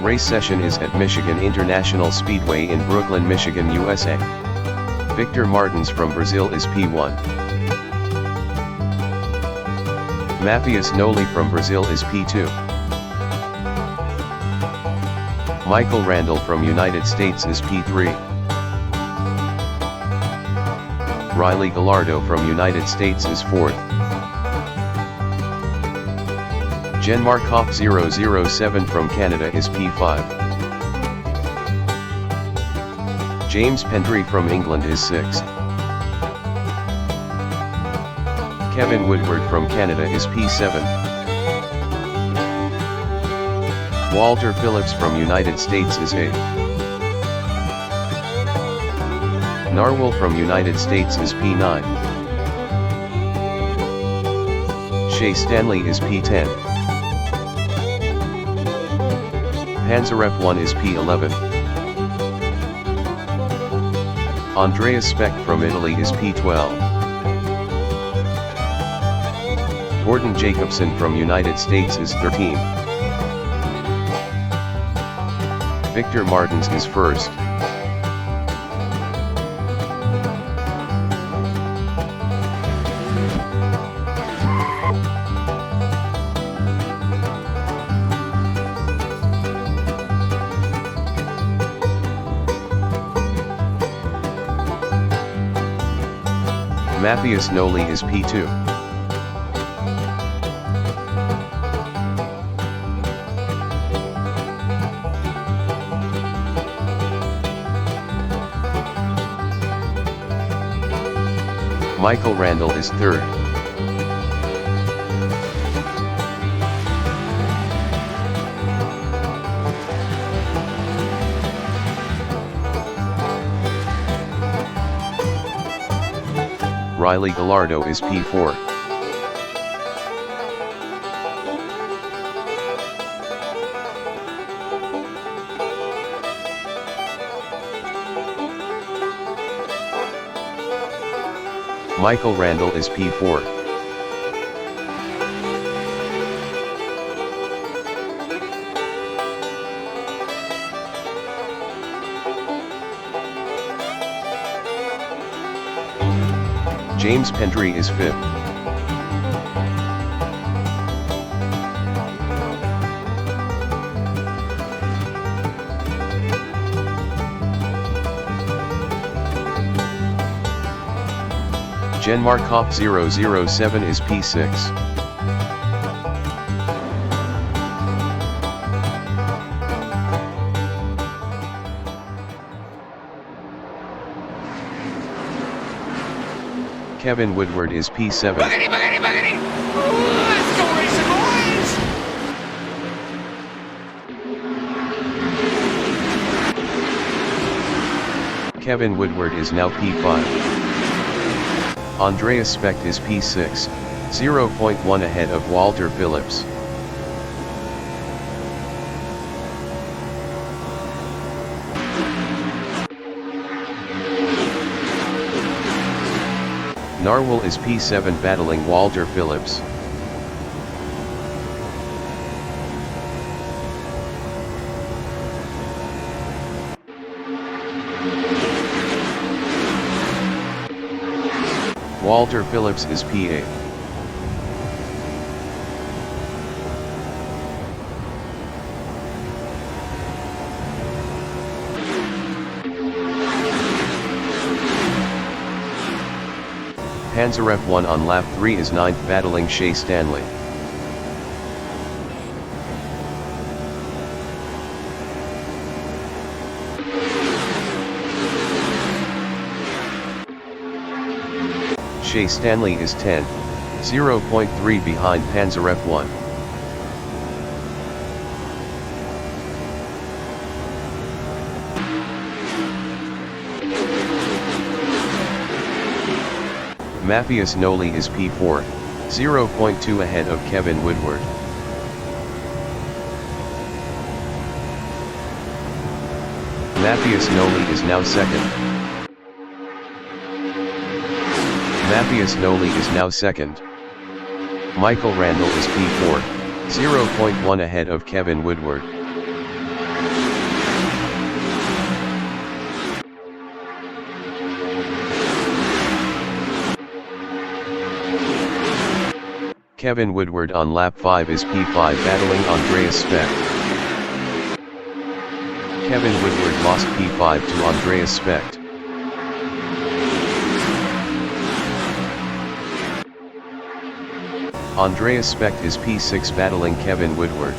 race session is at Michigan International Speedway in Brooklyn, Michigan, USA. Victor Martins from Brazil is P1. Matheus Noli from Brazil is P2. Michael Randall from United States is P3. Riley Gallardo from United States is 4th. Jean-Marc 007 from Canada is P5. James Pendry from England is 6th. Kevin Woodward from Canada is P7. Walter Phillips from United States is 8th. Narwhal from United States is P9. Shea Stanley is P10. Panzeref 1 is P11. Andrea Speck from Italy is P12. Gordon Jacobson from United States is 13. Victor Martins is 1st. Matheus Noli is P2. Michael Randall is 3rd. Riley Gallardo is P4. Michael Randall is P4. James Pendry is 5th. Jean-Marc 007 is P6. Kevin Woodward is P7. Buggity, buggity, buggity! Let's go racing, boys! Kevin Woodward is now P5. Andrea Speck is P6, 0.1 ahead of Walter Phillips. Narwhal is P7 battling Walter Phillips. Walter Phillips is P8. Panzeref 1 on lap 3 is 9th battling Shea Stanley. Shea Stanley is 10, 0.3 behind Panzeref 1. Matheus Noli is P4, 0.2 ahead of Kevin Woodward. Matheus Noli is now 2nd. Matheus Noli is now 2nd. Michael Randall is P4, 0.1 ahead of Kevin Woodward. Kevin Woodward on lap 5 is P5 battling Andreas Specht. Kevin Woodward lost P5 to Andreas Specht. Andreas Specht is P6 battling Kevin Woodward.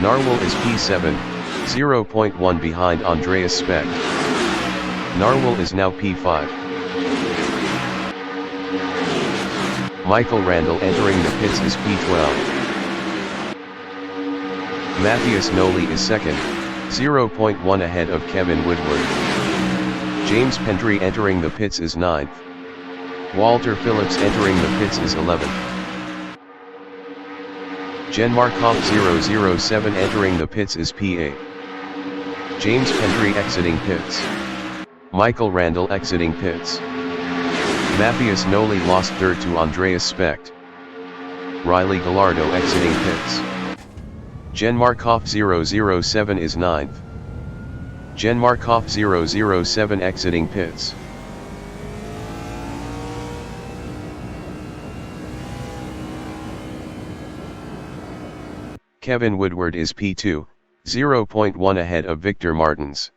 Narwhal is P7, 0.1 behind Andreas Specht. Narwhal is now P5. Michael Randall entering the pits is P12. Matthias Noli is second, 0.1 ahead of Kevin Woodward. James Pendry entering the pits is 9th. Walter Phillips entering the pits is 11th. Jen Markov 007 entering the pits is P8. James Pendry exiting pits. Michael Randall exiting pits. Matthias Noli lost third to Andreas Specht. Riley Gallardo exiting pits. Jen Markov 007 is 9th. Jen Markov 007 exiting pits. Kevin Woodward is P2, 0.1 ahead of Victor Martins.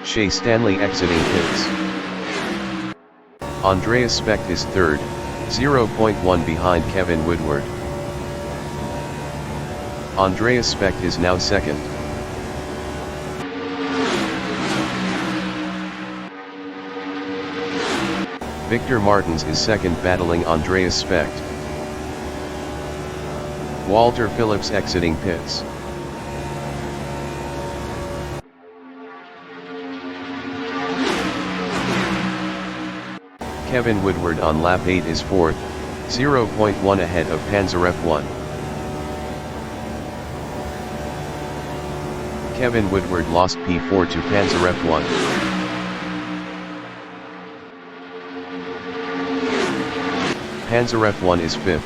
Shea Stanley exiting pits. Andreas Specht is third, 0.1 behind Kevin Woodward. Andreas Specht is now second. Victor Martins is second battling Andreas Specht. Walter Phillips exiting pits. Kevin Woodward on lap 8 is 4th, 0.1 ahead of Panzer F1. Kevin Woodward lost P4 to Panzer F1. Panzer F1 is 5th.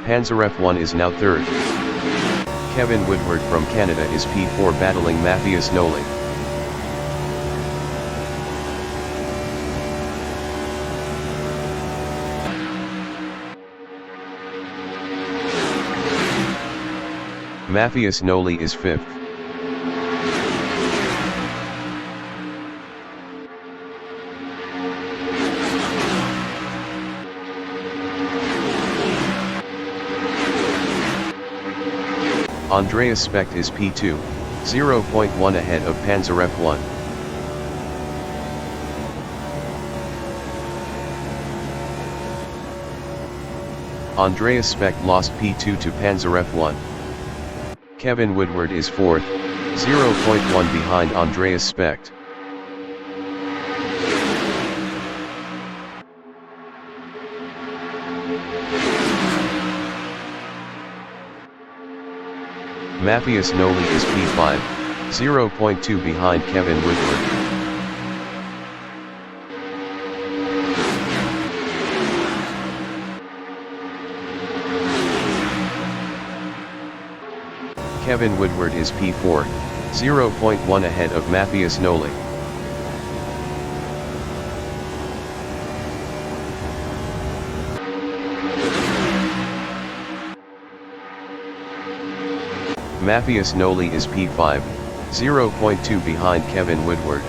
Panzer F1 is now 3rd. Kevin Woodward from Canada is P4 battling Matthias Noli. Matthias Noli is 5th. Andreas Specht is P2, 0.1 ahead of Panzer F1. Andreas Specht lost P2 to Panzer F1. Kevin Woodward is 4th, 0.1 behind Andreas Specht. Matthias Noli is P5, 0.2 behind Kevin Woodward. Kevin Woodward is P4, 0.1 ahead of Matthias Noli. Matthias Noli is P5, 0.2 behind Kevin Woodward.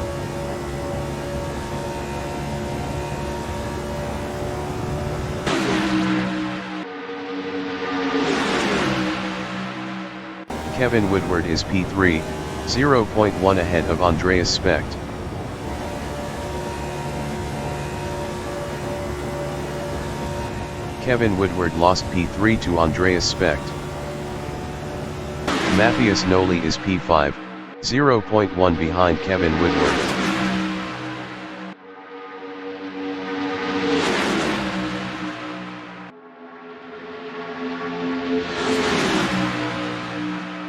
Kevin Woodward is P3, 0.1 ahead of Andreas Specht. Kevin Woodward lost P3 to Andreas Specht. Matthias Noli is P5, 0.1 behind Kevin Woodward.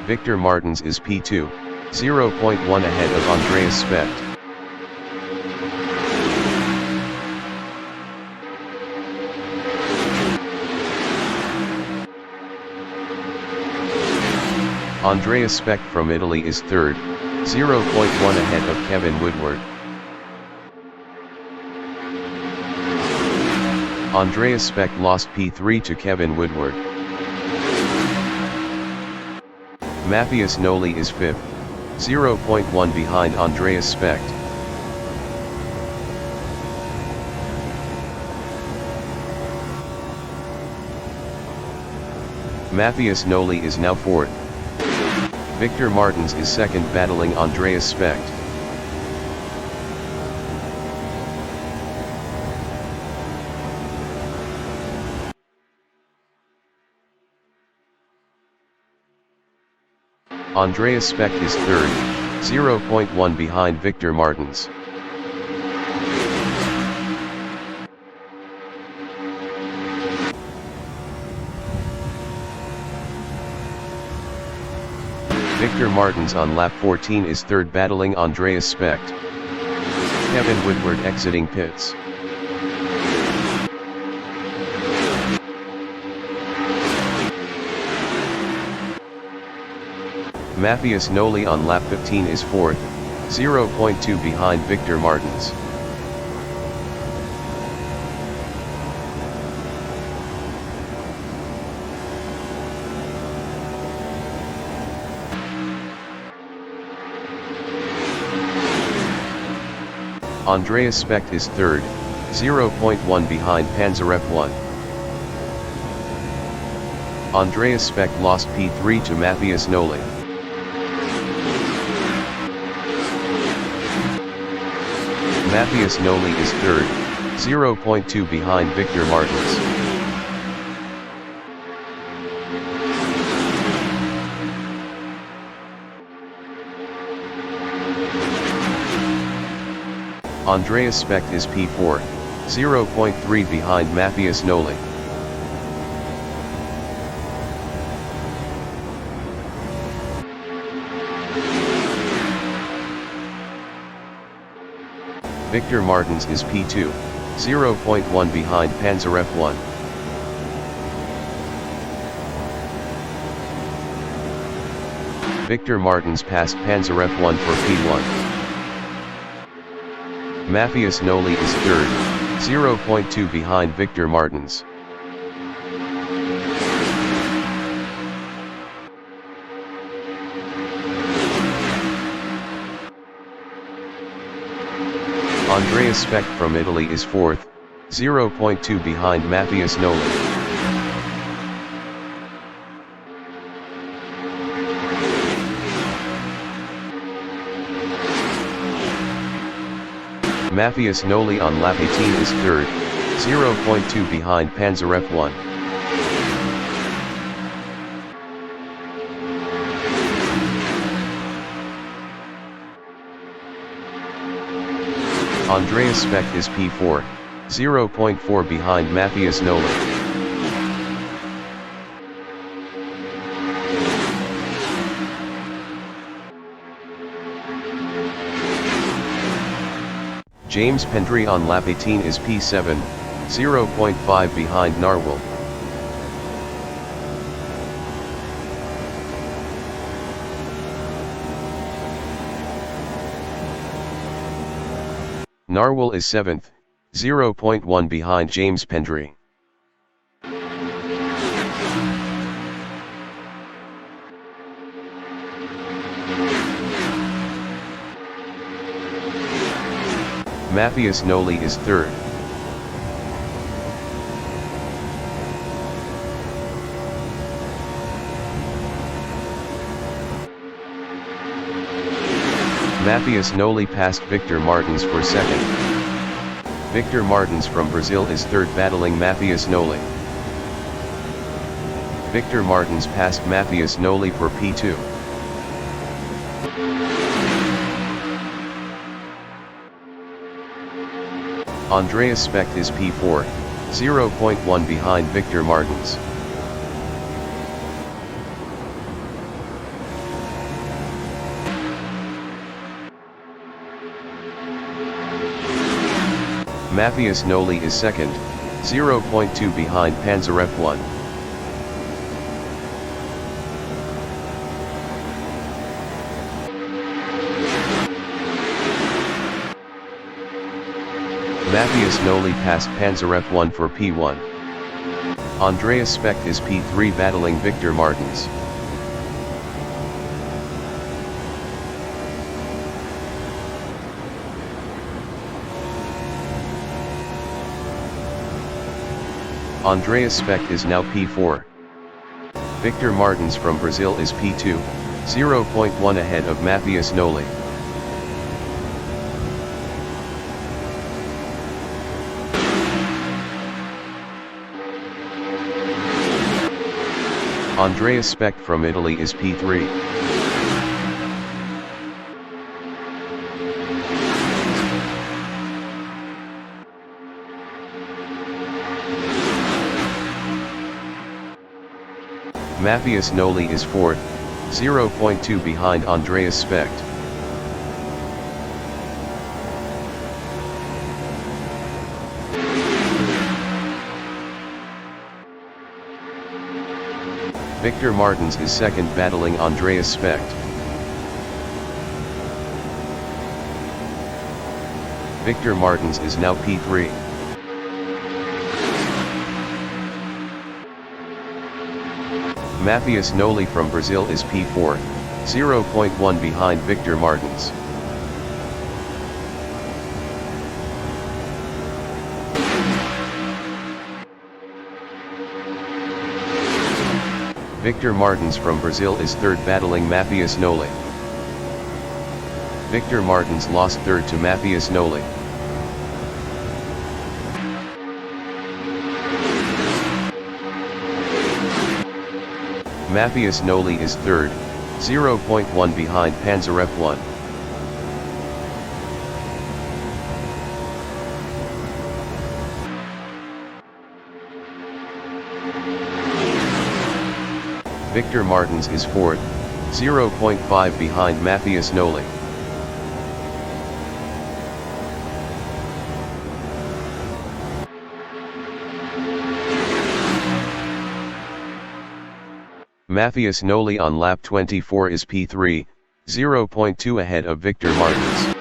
Victor Martins is P2, 0.1 ahead of Andreas Specht. Andreas Specht from Italy is third, 0.1 ahead of Kevin Woodward. Andreas Specht lost P3 to Kevin Woodward. Matthias Noli is fifth, 0.1 behind Andreas Specht. Matthias Noli is now fourth. Victor Martins is second, battling Andreas Specht. Andreas Specht is third, 0.1 behind Victor Martins. Victor Martins on lap 14 is third, battling Andreas Specht. Kevin Woodward exiting pits. Matthias Noli on lap 15 is fourth, 0.2 behind Victor Martins. Andreas Specht is third, 0.1 behind Panzer F1. Andreas Specht lost P3 to Matthias Noli. Matthias Noli is third, 0.2 behind Victor Martins. Andreas Specht is P4, 0.3 behind Matthias Noli. Victor Martins is P2, 0.1 behind Panzer F1. Victor Martins passed Panzer F1 for P1. Matthias Noli is third, 0.2 behind Victor Martins. Andreas Specht from Italy is fourth, 0.2 behind Matthias Noli. Matthias Noli on lap 18 is third, 0.2 behind Panzer F1. Andreas Specht is P4, 0.4 behind Matthias Noli. James Pendry on lap 18 is P7, 0.5 behind Narwhal. Narwhal is 7th, 0.1 behind James Pendry. Matthias Noli is third. Matthias Noli passed Victor Martins for second. Victor Martins from Brazil is third, battling Matthias Noli. Victor Martins passed Matthias Noli for P2. Andreas Specht is P4, 0.1 behind Victor Martins. Matthias Noli is second, 0.2 behind Panzer F1. Matthias Noli passed Panzer F1 for P1. Andreas Specht is P3 battling Victor Martins. Andreas Specht is now P4. Victor Martins from Brazil is P2, 0.1 ahead of Matthias Noli. Andreas Specht from Italy is P3. Matthias Noli is fourth, 0.2 behind Andreas Specht. Victor Martins is second battling Andreas Specht. Victor Martins is now P3. Matthias Noli from Brazil is P4, 0.1 behind Victor Martins. Victor Martins from Brazil is third battling Matthias Noli. Victor Martins lost third to Matthias Noli. Matthias Noli is third, 0.1 behind Panzer F1. Victor Martins is fourth, 0.5 behind Matthias Noli. Matthias Noli on lap 24 is P3, 0.2 ahead of Victor Martins.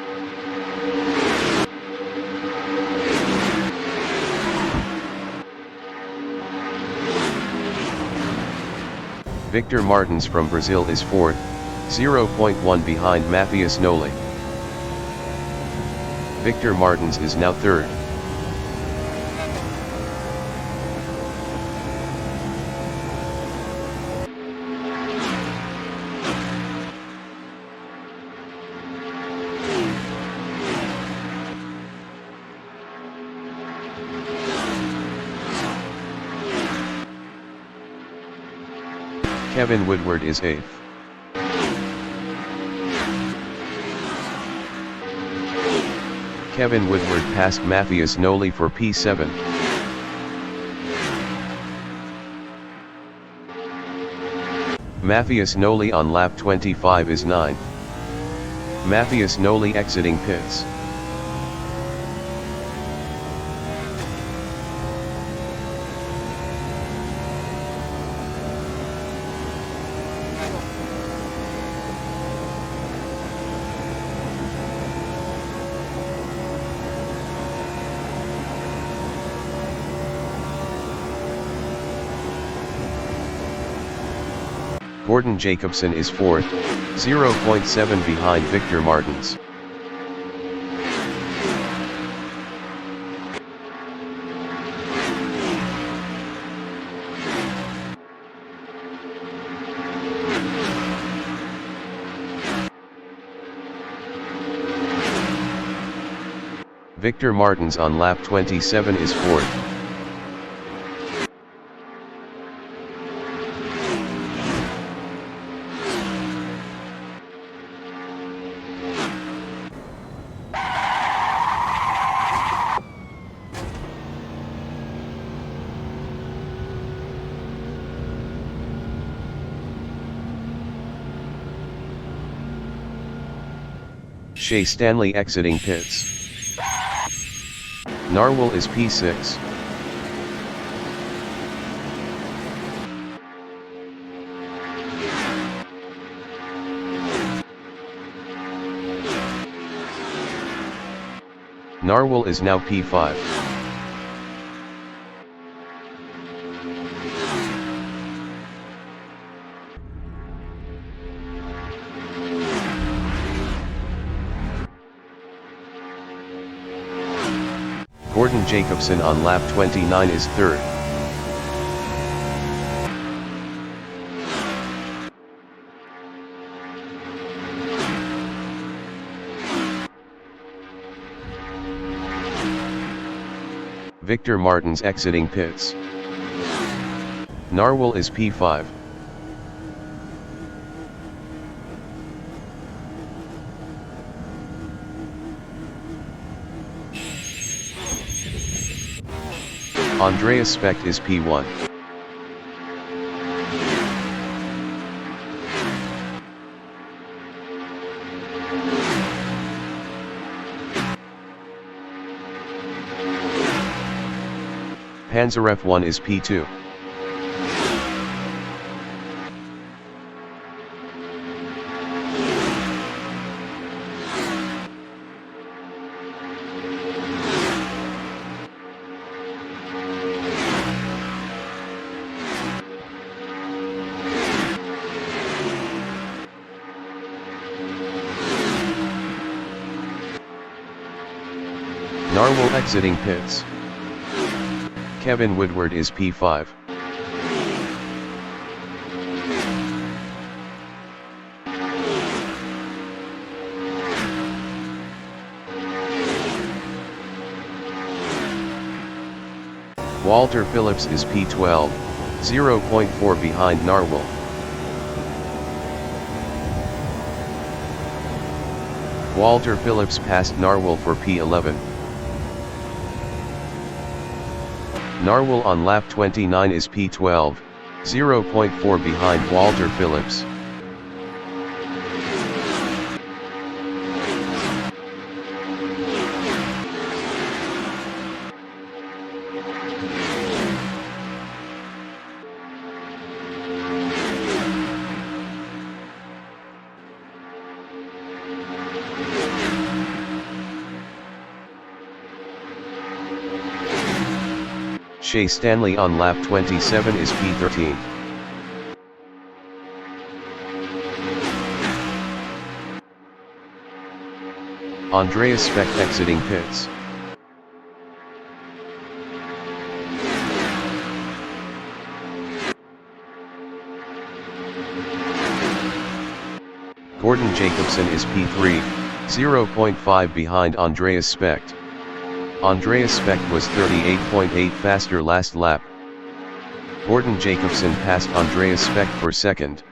Victor Martins from Brazil is fourth, 0.1 behind Matthias Noli. Victor Martins is now third. Kevin Woodward is 8th. Kevin Woodward passed Matthias Noli for P7. Matthias Noli on lap 25 is 9th. Matthias Noli exiting pits. Gordon Jacobson is fourth, 0.7 behind Victor Martins. Victor Martins on lap 27 is fourth. Shea Stanley exiting pits. Narwhal is P6. Narwhal is now P5. Gordon Jacobson on lap 29 is third. Victor Martins exiting pits. Narwhal is P5. Andreas Specht is P1. Panzer F1 is P2. Narwhal exiting pits. Kevin Woodward is P5. Walter Phillips is P12, 0.4 behind Narwhal. Walter Phillips passed Narwhal for P11. Narwhal on lap 29 is P12, 0.4 behind Walter Phillips. Shea Stanley on lap 27 is P13. Andreas Specht exiting pits. Gordon Jacobson is P3, 0.5 behind Andreas Specht. Andreas Specht was 38.8 faster last lap. Gordon Jacobson passed Andreas Specht for second.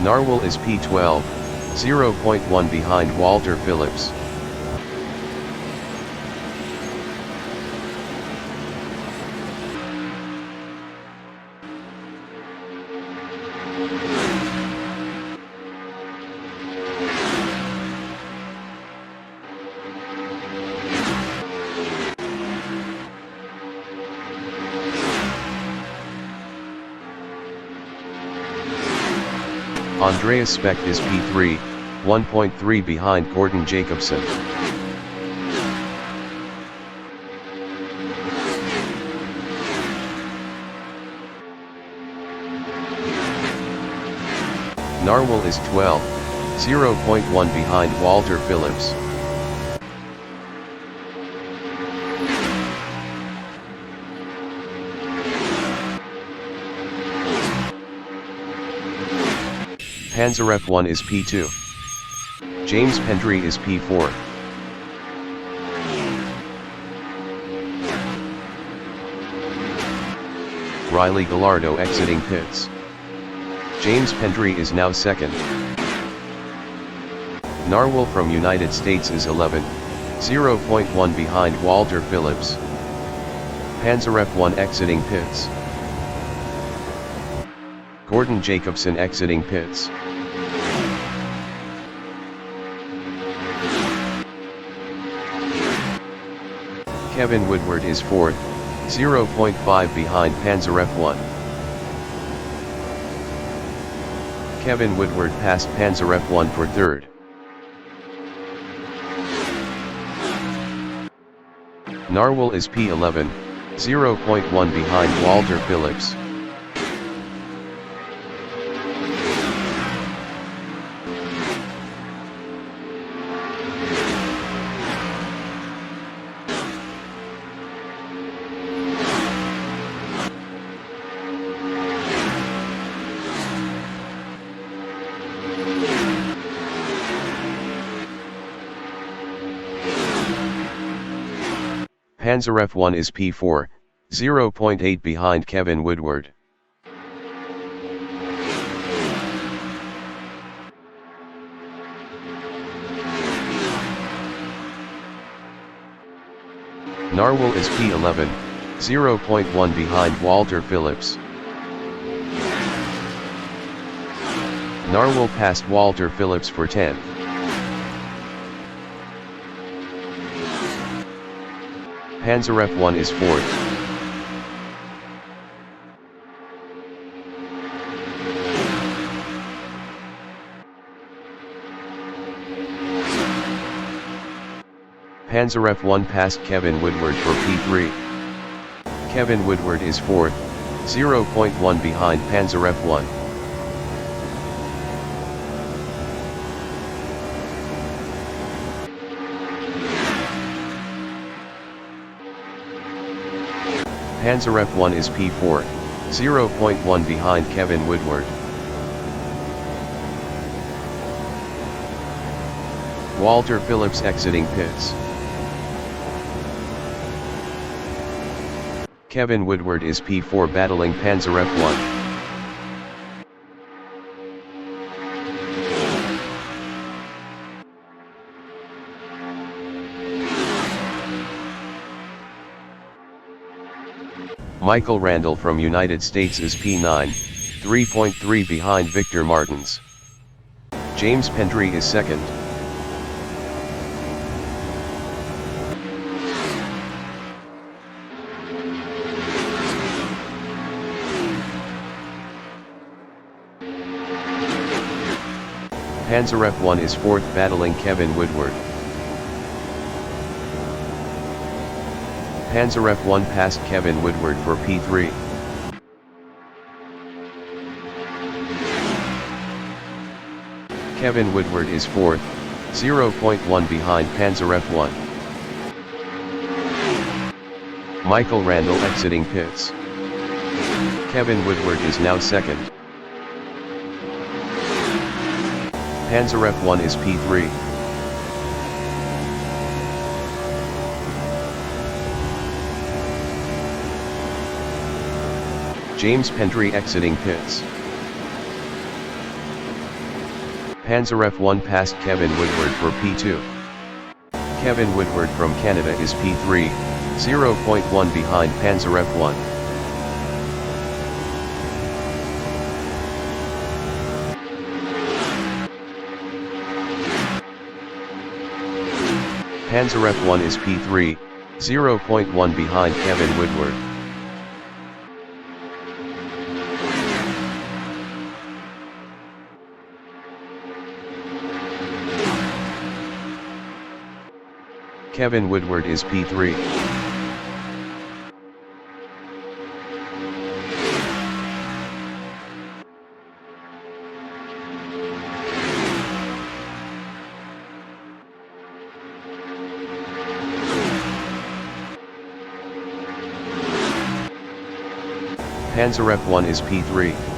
Narwhal is P12, 0.1 behind Walter Phillips. Andreas Specht is P3, 1.3 behind Gordon Jacobson. Narwhal is 12, 0.1 behind Walter Phillips. Panzer F1 is P2. James Pendry is P4. Riley Gallardo exiting pits. James Pendry is now second. Narwhal from United States is 11, 0.1 behind Walter Phillips. Panzer F1 exiting pits. Gordon Jacobson exiting pits. Kevin Woodward is 4th, 0.5 behind Panzer F1. Kevin Woodward passed Panzer F1 for 3rd. Narwhal is P11, 0.1 behind Walter Phillips. Panzer F1 is P4, 0.8 behind Kevin Woodward. Narwhal is P11, 0.1 behind Walter Phillips. Narwhal passed Walter Phillips for 10th. Panzer F1 is 4th. Panzer F1 passed Kevin Woodward for P3. Kevin Woodward is 4th, 0.1 behind Panzer F1. Panzer F1 is P4, 0.1 behind Kevin Woodward. Walter Phillips exiting pits. Kevin Woodward is P4 battling Panzer F1. Michael Randall from United States is P9, 3.3 behind Victor Martins. James Pendry is 2nd. Panzer F1 is 4th battling Kevin Woodward. Panzer F1 passed Kevin Woodward for P3. Kevin Woodward is 4th, 0.1 behind Panzer F1. Michael Randall exiting pits. Kevin Woodward is now 2nd. Panzer F1 is P3. James Pendry exiting pits. Panzer F1 passed Kevin Woodward for P2. Kevin Woodward from Canada is P3, 0.1 behind Panzer F1. Panzer F1 is P3, 0.1 behind Kevin Woodward. Kevin Woodward is P3. Panzer F1 is P3.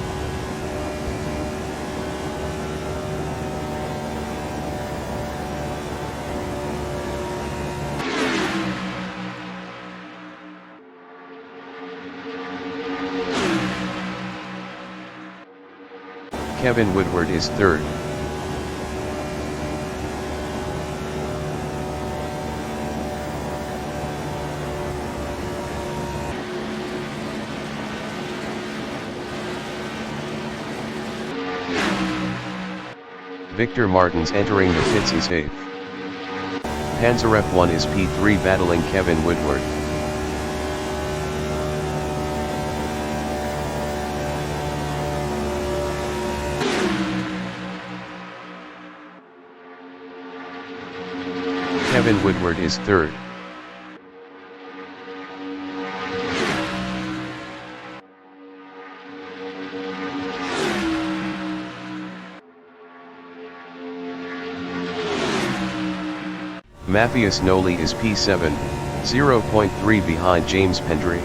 Kevin Woodward is 3rd. Victor Martins entering the pits is 8th. Panzer F1 is P3 battling Kevin Woodward. Kevin Woodward is third. Matthias Noli is P7, 0.3 behind James Pendry.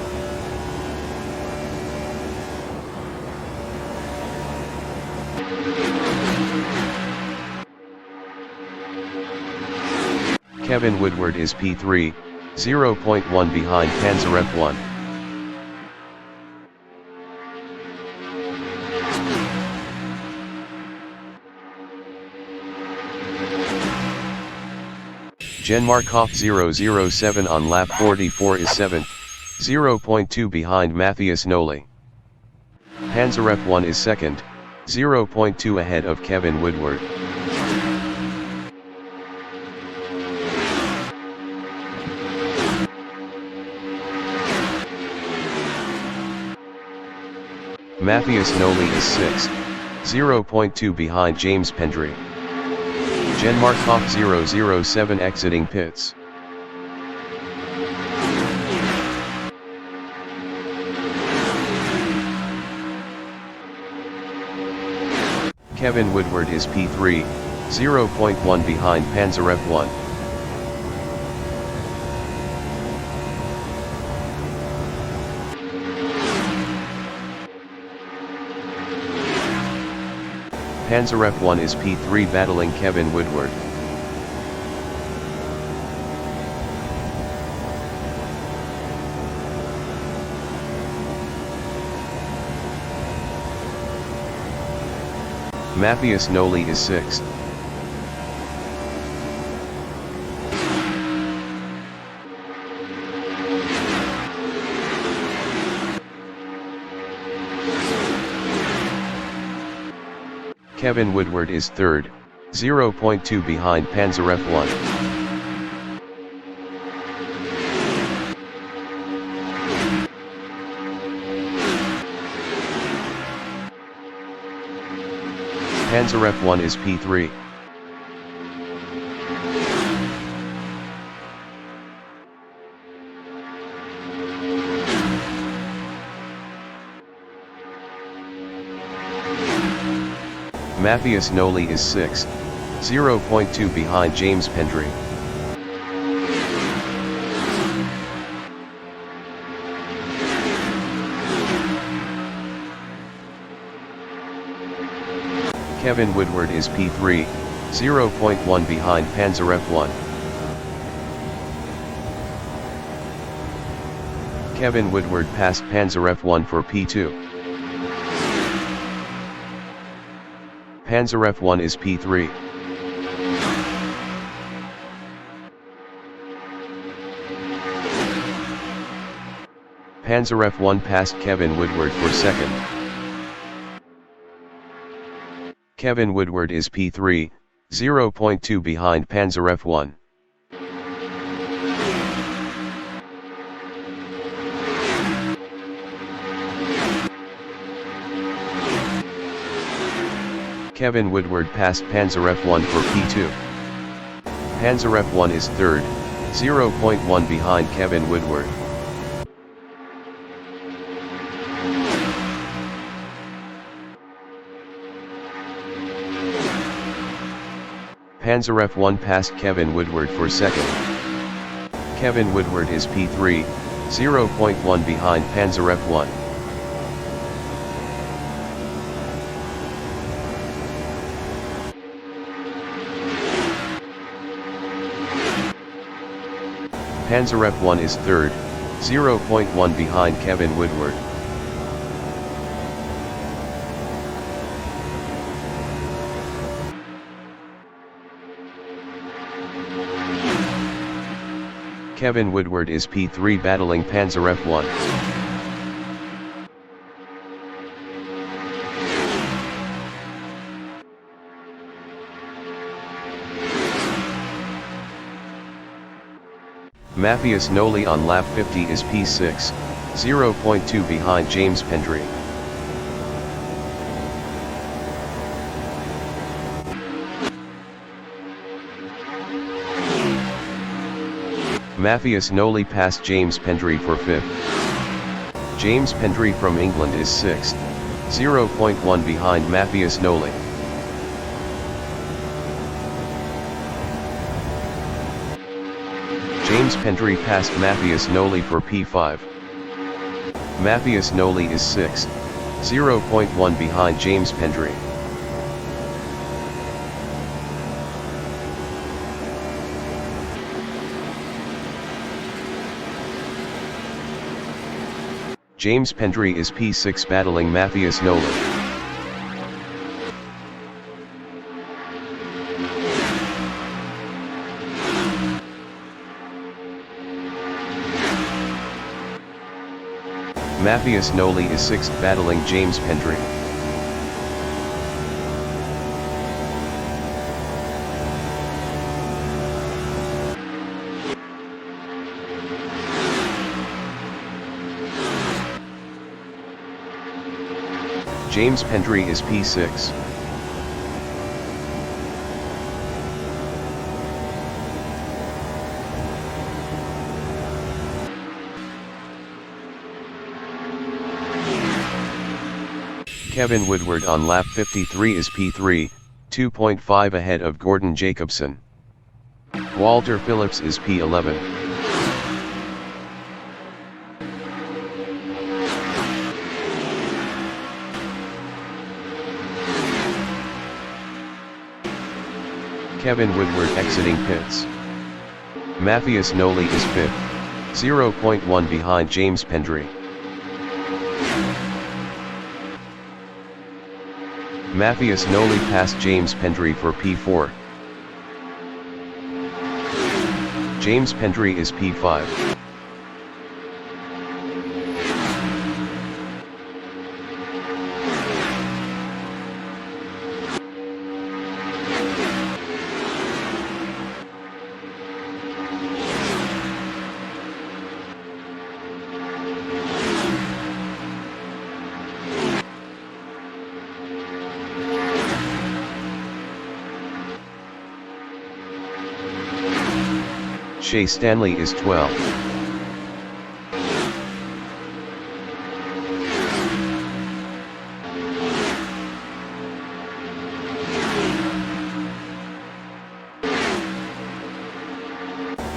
Kevin Woodward is P3, 0.1 behind Panzer F1. Jen Markov 007 on lap 44 is 7th, 0.2 behind Matthias Noli. Panzer F1 is 2nd, 0.2 ahead of Kevin Woodward. Matthias Noli is 6th, 0.2 behind James Pendry. Jen Markov 007 exiting pits. Kevin Woodward is P3, 0.1 behind Panzer F1. Panzer F1 is P3 battling Kevin Woodward. Matthias Noli is 6th. Kevin Woodward is 3rd, 0.2 behind Panzer F1. Panzer F1 is P3. Matthias Noli is 6th, 0.2 behind James Pendry. Kevin Woodward is P3, 0.1 behind Panzer F1. Kevin Woodward passed Panzer F1 for P2. Panzer F1 is P3. Panzer F1 passed Kevin Woodward for 2nd. Kevin Woodward is P3, 0.2 behind Panzer F1. Kevin Woodward passed Panzer F1 for P2. Panzer F1 is 3rd, 0.1 behind Kevin Woodward. Panzer F1 passed Kevin Woodward for 2nd. Kevin Woodward is P3, 0.1 behind Panzer F1. Panzer F1 is 3rd, 0.1 behind Kevin Woodward. Kevin Woodward is P3 battling Panzer F1. Matthias Noli on lap 50 is P6, 0.2 behind James Pendry. Matthias Noli passed James Pendry for 5th. James Pendry from England is 6th, 0.1 behind Matthias Noli. James Pendry passed Matthias Noli for P5. Matthias Noli is 6th, 0.1 behind James Pendry. James Pendry is P6 battling Matthias Noli. Matthias Noli is 6th battling James Pendry. James Pendry is P6. Kevin Woodward on lap 53 is P3, 2.5 ahead of Gordon Jacobson. Walter Phillips is P11. Kevin Woodward exiting pits. Matthias Noli is 5th, 0.1 behind James Pendry. Matthias Noli passed James Pendry for P4. James Pendry is P5. Shea Stanley is 12th.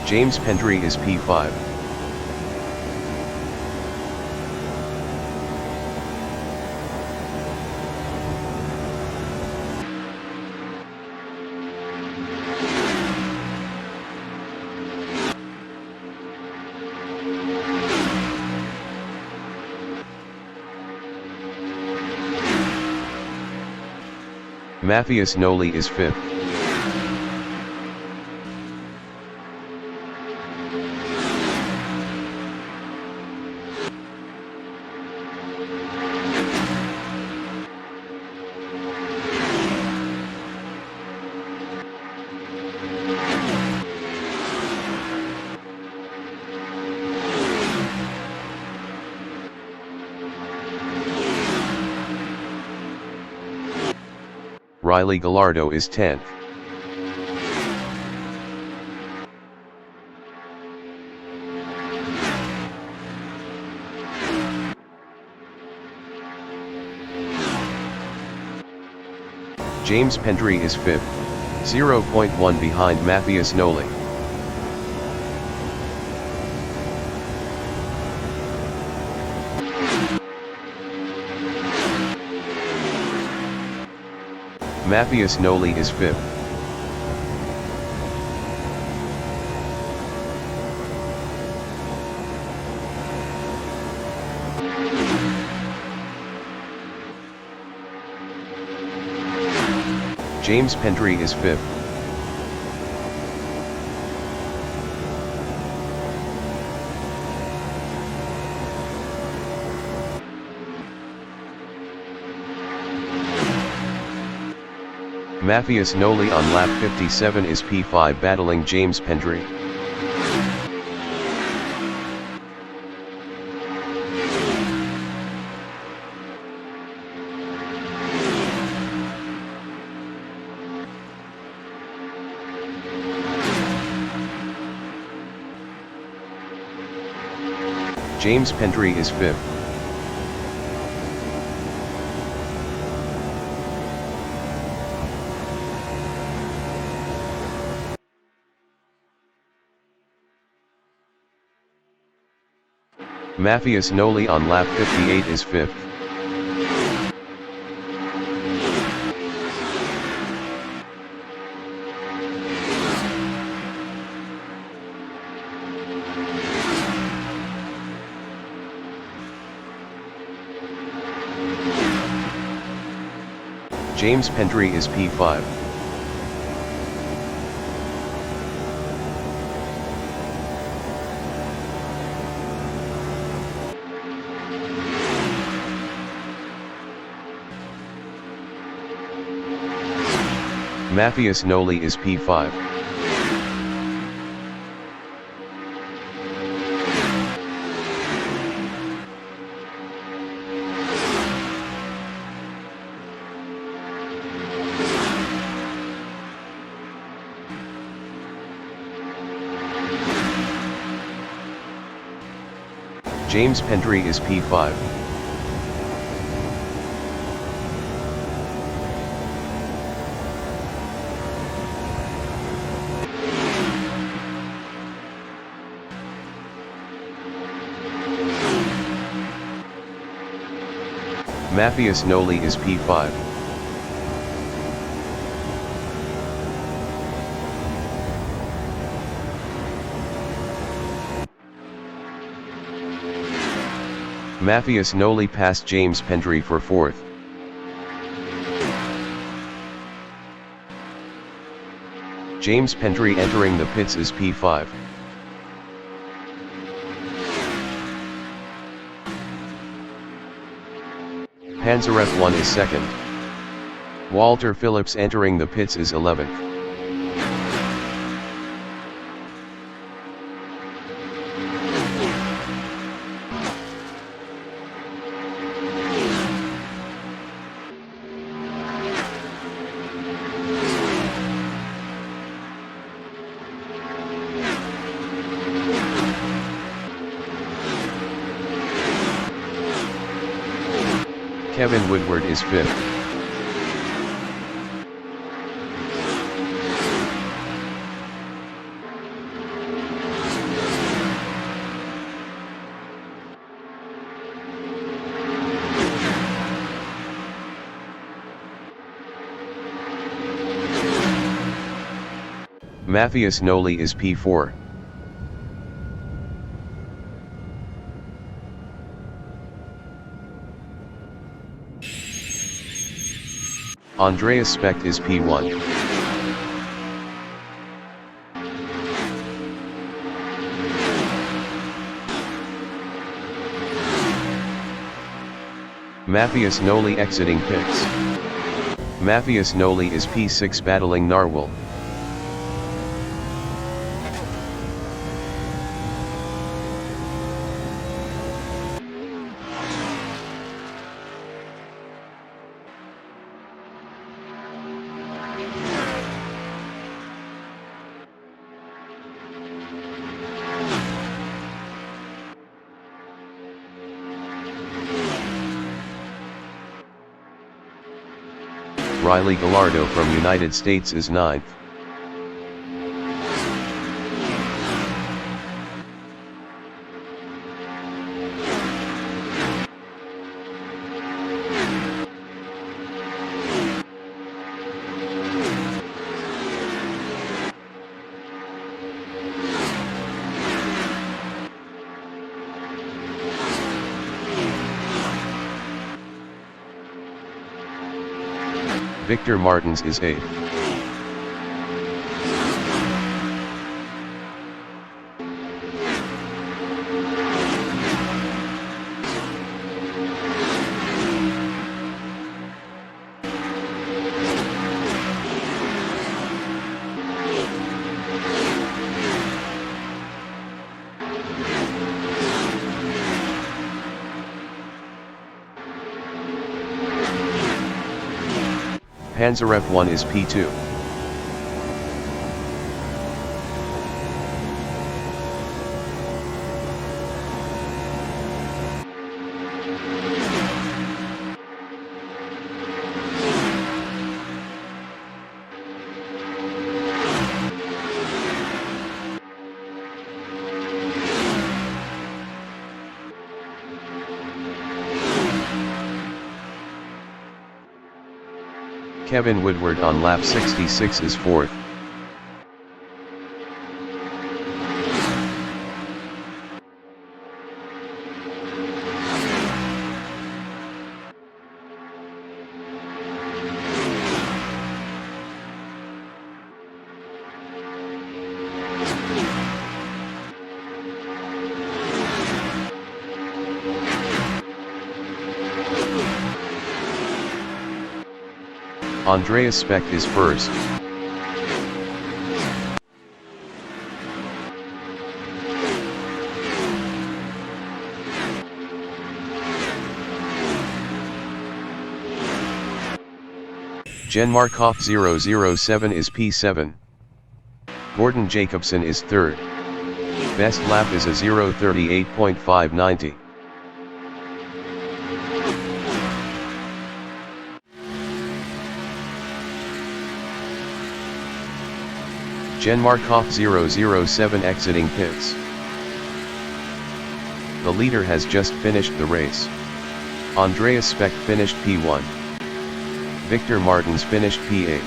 James Pendry is P5. Matthias Noli is 5th. Riley Gallardo is 10th. James Pendry is 5th, 0.1 behind Matthias Noli. Matthias Noli is 5th. James Pendry is 5th. Matthias Noli on lap 57 is P5 battling James Pendry. James Pendry is 5th. Matthias Noli on lap 58 is 5th. James Pendry is P5. Matthias Noli is P5. James Pendry is P5. Matthias Noli is P5. Matthias Noli passed James Pendry for 4th. James Pendry entering the pits is P5. Pansarev 1 is 2nd. Walter Phillips entering the pits is 11th. Kevin Woodward is 5th. Matthias Noli is P4. Andreas Specht is P1. Matthias Noli exiting pits. Matthias Noli is P6 battling Narwhal. Riley Gallardo from United States is 9th. Victor Martins is 8th. Pansarev 1 is P2. Kevin Woodward on lap 66 is 4th. Andreas Speck is 1st. Jen Markoff 007 is P7. Gordon Jacobson is 3rd. Best lap is a 0:38.590. Jen Markoff 007 exiting pits. The leader has just finished the race. Andreas Speck finished P1. Victor Martins finished P8.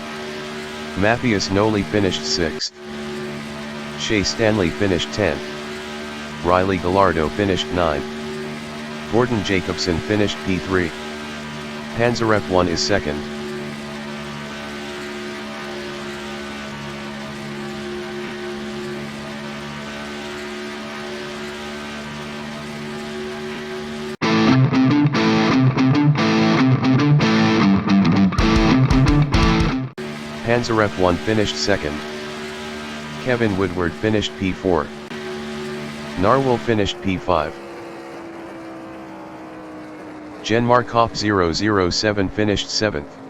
Matthias Noli finished 6th. Shea Stanley finished 10th. Riley Gallardo finished 9th. Gordon Jacobson finished P3. Panzaref 1 is 2nd. Panzaref 1 finished 2nd. Kevin Woodward finished P4. Narwhal finished P5. Jen Markoff 007 finished 7th.